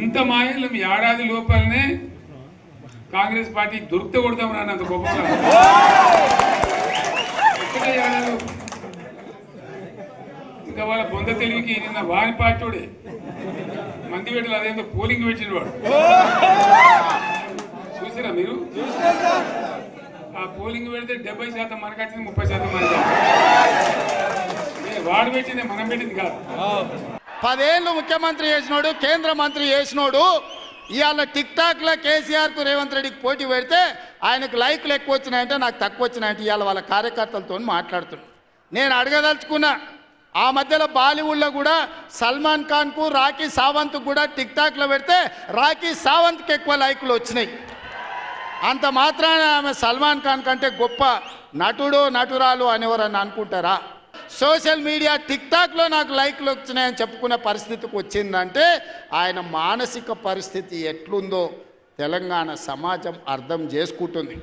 ఇంత మాయలం ఏడాది లోపలనే కాంగ్రెస్ పార్టీ దొరికితే కొడతాం రానంత గొప్పగా ఇంకా వాళ్ళ బొంద తెలివికి నిన్న వారి పార్టీడే మంది పెట్టలు అదేందో పోలింగ్ పెట్టిన వాడు చూసారా మీరు? ఆ పోలింగ్ పెడితే 70% మనకు వచ్చింది, 30% మనకి. వాడు పెట్టింది మనం పెట్టింది కాదు. 10 ఏళ్ళు ముఖ్యమంత్రి చేసినోడు, కేంద్ర మంత్రి చేసినోడు ఇవాళ టిక్ టాక్లో కేసీఆర్కు రేవంత్ రెడ్డికి పోటీ పెడితే ఆయనకు లైక్లు ఎక్కువ వచ్చినాయంటే నాకు తక్కువ వచ్చినాయంటే ఇవాళ వాళ్ళ కార్యకర్తలతో మాట్లాడుతున్నాను. నేను అడగదలుచుకున్నా, ఆ మధ్యలో బాలీవుడ్లో కూడా సల్మాన్ ఖాన్కు రాఖీ సావంత్ కూడా టిక్ టాక్లో పెడితే రాఖీ సావంత్కి ఎక్కువ లైకులు వచ్చినాయి. అంత మాత్రాన ఆమె సల్మాన్ ఖాన్ కంటే గొప్ప నటుడు నటురాలు అనేవారని అనుకుంటారా? సోషల్ మీడియా టిక్ టాక్లో నాకు లైక్లు వచ్చినాయని చెప్పుకునే పరిస్థితికి వచ్చిందంటే ఆయన మానసిక పరిస్థితి ఎట్లుందో తెలంగాణ సమాజం అర్థం చేసుకుంటుంది.